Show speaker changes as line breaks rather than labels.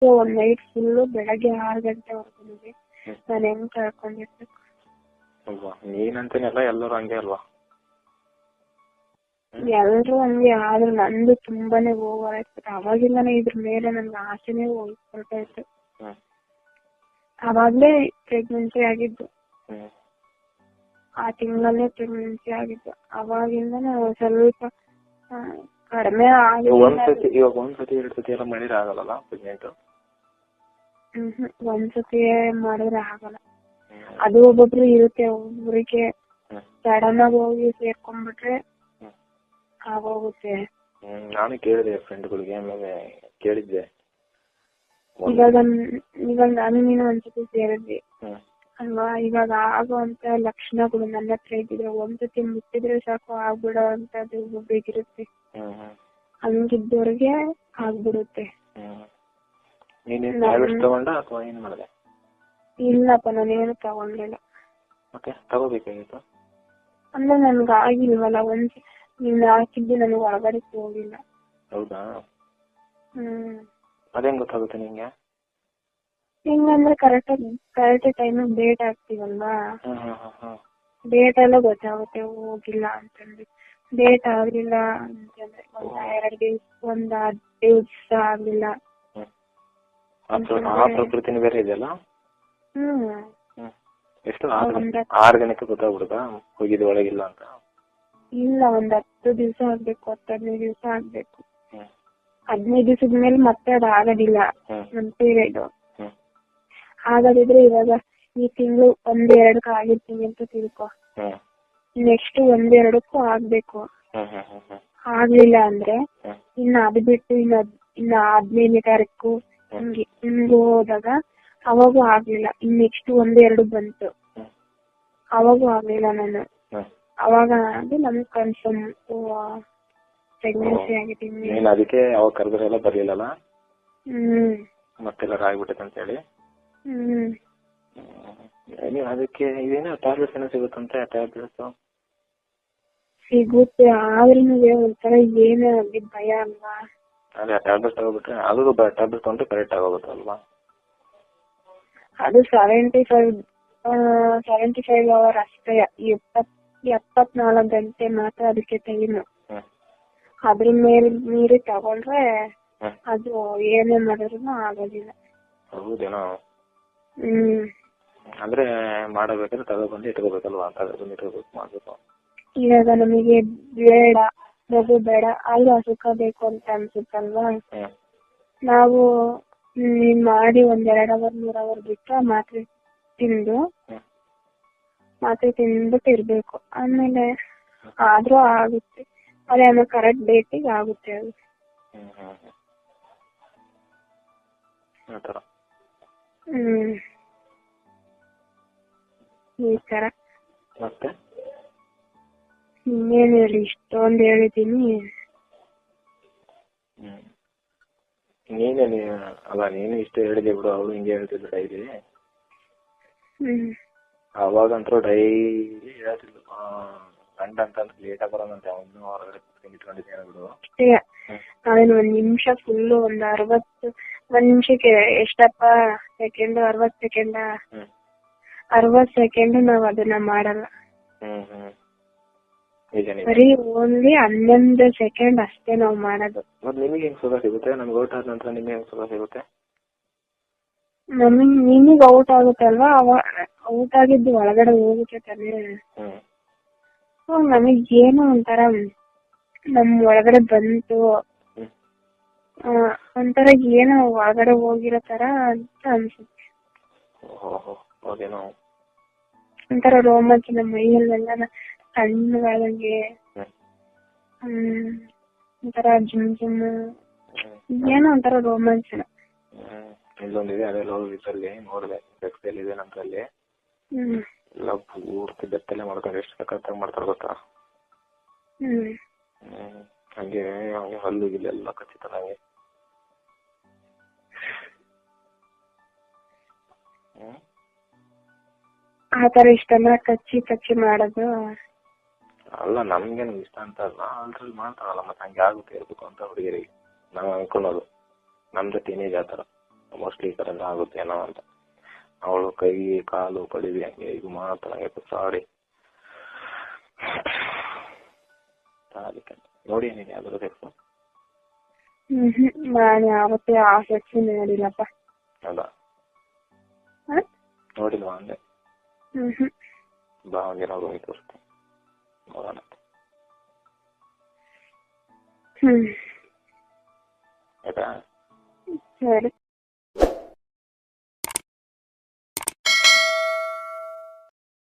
ಅದಕ್ಕೆ ಒಂದ್ night full ಬೆಳಗ್ಗೆ 6 ಗಂಟೆವರೆಗೂ ನಾನು ಹೆಂಗ್ ಕಳ್ಕೊಂಡಿರ್ಬೇಕು
ಅಲ್ವಾ? ನೀನಂತೇನೆಲ್ಲ ಎಲ್ಲರೂ ಹಂಗೆ ಅಲ್ವಾ?
ಎಲ್ರು ಹಂಗೆ, ಆದ್ರೂ ನಂದು ತುಂಬಾನೇ ಓವರ್ ಆಯ್ತು. ಅವಾಗಿಂದಾನೆ ಇದ್ರ ಮೇಲೆ ನನ್ಗೆ ಆಸೆನೇ ಹೊರಟಾಯ್ತು. ಅವಾಗ್ಲೇ ಪ್ರೆಗ್ನೆನ್ಸಿ ಆಗಿದ್ದು, ಆ ತಿಂಗಳಲ್ಲೇ ಪ್ರೆಗ್ನೆನ್ಸಿ ಆಗಿದ್ದು. ಅವಾಗಿಂದ ಸ್ವಲ್ಪ ಕಡಿಮೆ
ಇವಾಗ ಒಂದ್ಸತಿ 2 ಸತಿ ಎಲ್ಲ ಮಾಡಿದ್ರೆ ಆಗಲ್ಲ ಪ್ರೆಗ್ನೆಂಟ್?
ಒಂದ್ಸತಿ ಮಾಡಿದ್ರೆ ಆಗಲ್ಲ. ಅದು ಒಬ್ಬೊಬ್ರು ಇರುತ್ತೆ, ಒಬ್ಬೊಬ್ರಿಗೆ ಸಡನ್ ಆಗಿ ಹೋಗಿ ಸೇರ್ಕೊಂಡ್ಬಿಟ್ರೆ ಆಗೋಗುತ್ತೆ.
ನಾನು ಕೇಳಿದೆ ಫ್ರೆಂಡ್ಗಳಿಗೆ, ಆಮೇಲೆ ಕೇಳಿದ್ದೆ.
ಇವಾಗ ನಾನು ನೀನು ಒಂದ್ಸತಿ ಸೇರಿದ್ವಿ ಅಲ್ವಾ? ಇವಾಗ ಆಗುವಂತ ಲಕ್ಷಣಗಳು ನನ್ನ ಹತ್ರ ಇದ್ದಿದ್ರೆ ಒಂದ್ಸತಿ ಮುಟ್ಟಿದ್ರೆ ಸಾಕು ಆಗ್ಬಿಡೋ ಅಂತದ್ದು ಒಬ್ಬೊಬ್ರಿಗಿರುತ್ತೆ. ಹಂಗಿದ್ದವ್ರಿಗೆ ಆಗ್ಬಿಡುತ್ತೆ. ಇಲ್ಲಪ್ಪ, ನಾನೇನು ತಗೊಂಡಿಲ್ಲ.
ತಗೋಬೇಕಾಗಿತ್ತು
ಅಂದ್ರೆ ನನ್ಗ ಆಗಿಲ್ವಲ್ಲ. ನೀನ್ ಹಾಕಿದ್ದು ನನಗೆ ಹೊರಗಡೆ ಹೋಗಿಲ್ಲ.
ಹೌದಾ? ಅದೇನ್ ಗೊತ್ತಾಗುತ್ತೆ ನಿಂಗೆ?
ಹೆಂಗಂದ್ರೆ ಕರೆಕ್ಟ್ ಟೈಮಿಗೆ ಡೇಟ್ ಹಾಕ್ತಿವಲ್ವಾ, ಡೇಟ್ ಎಲ್ಲ ಗೊತ್ತಾಗುತ್ತೆ ಹೋಗಿಲ್ಲ ಅಂತಂದ್ರೆ. ಡೇಟ್ ಆಗ್ಲಿಲ್ಲ ಅಂತಂದ್ರೆ ಒಂದ್ 10 ದಿವಸ ಆಗ್ಲಿಲ್ಲ.
ಪ್ರಕೃತಿನ ಬೇರೆ ಇದೆಯಲ್ಲ. ಎಷ್ಟು 6 ದಿನಕ್ಕೆ ಗೊತ್ತಾಗ್ಬಿಡುತ್ತಾ ಹೋಗಿದ್ದು ಒಳಗಿಲ್ಲ ಅಂತ?
ಇಲ್ಲ, ಒಂದ್ 10 ದಿವಸ ಆಗ್ಬೇಕು, 15 ದಿವಸ ಆಗ್ಬೇಕು. 15 ದಿವಸದ ಮೇಲೆ ಮತ್ತೆ ಅದು ಆಗೋದಿಲ್ಲ ನಮ್ ಪೀರಿಯಡ್. ಆಗದಿದ್ರೆ ಇವಾಗ ಈ ತಿಂಗಳು 1-2 ಆಗಿರ್ತೀನಿ ಅಂತ ತಿಳ್ಕೊ, ನೆಕ್ಸ್ಟ್ 1-2 ಆಗ್ಬೇಕು. ಆಗ್ಲಿಲ್ಲ ಅಂದ್ರೆ ಇನ್ನ ಅದು ಬಿಟ್ಟು ಇನ್ನ 15ನೇ ತಾರೀಕು ಹಿಂಗ್ ಹೋದಾಗ ಅವಾಗೂ ಆಗ್ಲಿಲ್ಲ. ಇನ್ ನೆಕ್ಸ್ಟ್ 1-2 ಬಂತು, ಅವಾಗೂ ಆಗ್ಲಿಲ್ಲ. ನಾನು ಅವಾಗ ಅದು ನಮ್ಗೆ ಕನ್ಫರ್ಮ್ ಪ್ರೆಗ್ನೆನ್ಸಿ ಆಗಿದ್ದೀನಿ.
ಅದಕ್ಕೆ ಅವಾಗ ಕರೆದ್ರೆಲ್ಲ ಬರ್ಲಿಲ್ಲಲ್ಲ, ಮತ್ತೆಲ್ಲ ಆಗ್ಬಿಟ್ಟೈತೆ ಅಂತ ಹೇಳಿ. ಅದಕ್ಕೆ ಇದೇನೋ ಟ್ಯಾಬ್ಲೆಟ್ಸ್ ಏನೋ ಸಿಗುತ್ತಂತೆ. ಟ್ಯಾಬ್ಲೆಟ್ಸ್
ಸಿಗುತ್ತೆ, ಆದ್ರೂ ಒಂಥರ ಏನೋ ಭಯ ಅಲ್ವಾ?
ಅದೇ ಟ್ಯಾಬ್ಲೆಟ್ ತಗೋಬಿಟ್ರೆ ಅದು ಟ್ಯಾಬ್ಲೆಟ್ ತಗೊಂಡ್ರೆ ಕರೆಕ್ಟ್ ಆಗೋಗುತ್ತಲ್ವಾ?
ಅದು 75 ಅವರ್ ಅಷ್ಟೇ, 74 ಗಂಟೆ ಮಾತ್ರ ಅದಕ್ಕೆ ಟೈಮ್. ಅದ್ರ ಮೀರಿ ತಗೊಂಡ್ರೆ ಅದು ಏನೇ ಮಾಡಿದ್ರು ಆಗೋದಿಲ್ಲ.
ಹೌದೇನೋ? ಅಂದ್ರೆ ಮಾಡಬೇಕಾದ್ರೆ ತಗೊಬಂದು ಇಟ್ಕೋಬೇಕಲ್ವಾ? ಮಾಡ್ಬೇಕು.
ಇವಾಗ ನಮಗೆ ಬೇಡ, ಮಗು ಬೇಡ, ಆದ್ರೂ ಸುಖ ಬೇಕು ಅಂತ ಅನ್ಸುತ್ತಲ್ವಾ? ನಾವು ಮಾಡಿ 1-2 ಅವರ್ 3 ಅವರ್ ಬಿಟ್ಟು ಮಾತ್ರೆ ತಿಂದ್ಬಿಟ್ಟು ಇರ್ಬೇಕು. ಆಮೇಲೆ ಆದ್ರೂ ಆಗುತ್ತೆ, ಅದೇ ಆಮೇಲೆ ಕರೆಕ್ಟ್ ಡೇಟಿಗೆ ಆಗುತ್ತೆ ಅದು. ಈ ತರ
ಮತ್ತೆ
ಇನ್ನೇನು ಹೇಳಿ, ಇಷ್ಟೊಂದು ಹೇಳಿದ್ದೀನಿ.
ನೀನು ಇಷ್ಟ ಹೇಳಿದೆ ಬಿಡು. ಅವಳು ಹಿಂಗೆ ಹೇಳ್ತಿದ್ರು ಡೈಲಿ. ಅವಾಗಂತೂ ಡೈಲಿ ಹೇಳ್ತಿದ್ಲು, ಗಂಡ ಅಂತ ಲೇಟ್ ಬರೋದಂತೆ. ಅವನು ಹೊರಗಡೆ ಇಟ್ಕೊಂಡಿದ್ದೇನೆ ಬಿಡು.
ನಾವೇನು 1 ನಿಮಿಷ ಫುಲ್ಲು 1 ನಿಮಿಷಕ್ಕೆ ಎಷ್ಟಪ್ಪ ಸೆಕೆಂಡ್? 60 ಸೆಕೆಂಡ? 60 ಸೆಕೆಂಡ್ ನಾವ್ ಅದನ್ನ ಮಾಡಲ್ಲ. ಬರೀ ಓನ್ಲಿ 11 ಸೆಕೆಂಡ್ ಅಷ್ಟೇ ನಾವ್ ಮಾಡೋದು.
ನಿಮಗೆ ಹೆಂಗ್ ಸುಖ ಸಿಗುತ್ತೆ? ನಮ್ಗೆ ಔಟ್ ಆದ ನಂತರ ನಿಮ್ಗೆ ಹೆಂಗ್ ಸುಖ ಸಿಗುತ್ತೆ?
ನಿಮಗ್ ಔಟ್ ಆಗುತ್ತಲ್ವಾ, ಔಟ್ ಆಗಿದ್ದು ಒಳಗಡೆ ಹೋಗುತ್ತೆ ತಾನೇ. ನಮಗ್ ಏನೋ ಒಂಥರ ನಮ್ ಒಳಗಡೆ ಬಂತು, ಒಂಥರ ಏನೋ ಒಳಗಡೆ ಹೋಗಿರೋ ತರ ಅಂತ ಅನ್ಸುತ್ತೆ. ಒಂಥರ ರೋಮಾಂಚ ನಮ್ಮ ಮೈಯಲ್ಲೆಲ್ಲ ಸಣ್ಣಗಾದಂಗೆ, ಒಂಥರ ಜುಮ್ ಏನೋ ಒಂಥರ ರೋಮಾಂಚನ.
ಇಲ್ಲೊಂದಿದೆ, ಅದೆಲ್ಲ ಹೋಗಿದ್ದಲ್ಲಿ ನೋಡಿದೆ, ಬೆಕ್ಸಲ್ಲಿ ಇದೆ ನಮ್ದ್ರಲ್ಲಿ. ಎಲ್ಲ ಪೂರ್ತಿ ಬೆತ್ತಲೆ ಮಾಡ್ತಾರೆ, ಎಷ್ಟು ಸಖತ್ತಾಗಿ ಮಾಡ್ತಾರೆ ಗೊತ್ತಾ? ಹಂಗೆ ಹಲ್ಲು ಗಿಲ್ಲು ಎಲ್ಲ ಕಚ್ಚಿತ ನಂಗೆ.
ಆತರ ಇಷ್ಟೆಲ್ಲ ಕಚ್ಚಿ ಮಾಡೋದು
ಅಲ್ಲ, ನಮ್ಗೇನು ಇಷ್ಟ ಅಂತ ಅಲ್ಲ, ಅದ್ರಲ್ಲಿ ಮಾಡ್ತಾರಲ್ಲ, ಮತ್ತೆ ಹಂಗೆ ಆಗುತ್ತೆ ಇರ್ಬೇಕು ಅಂತ ಹುಡುಗಿರಿಗೆ ನಾವು ಅನ್ಕೊಳ್ಳೋದು. ನಮ್ದು ಟೀನೇಜ್ ಆತರ ಮೋಸ್ಟ್ಲಿ ಈ ತರ ಎಲ್ಲ ಆಗುತ್ತೆ ಏನೋ ಅಂತ. ಅವಳು ಕೈ ಕಾಲು ಕಡಿವಿ ಹಂಗೆ ಇದು ಮಾತ್ರ ಸಾರಿ ನೋಡಿ ನೀನು ಯಾವ್ದಾದ್ರು ಸೆಕ್ಸ್?
ನಾನು ಯಾವತ್ತೇ ಆ ಸೆಕ್ಸ್ ನೋಡಿಲ್ಲಪ್ಪ.
ಹೌದಾ? ನೋಡಿಲ್ವಾ ಅಂದೆ? ಬಾ ಹಂಗೆ ನಾವು ರೂಮಿಗೆ ತೋರಿಸ್ತೀನಿ ನೋಡೋಣ.
ಆಯ್ತಾ? ಸರಿ.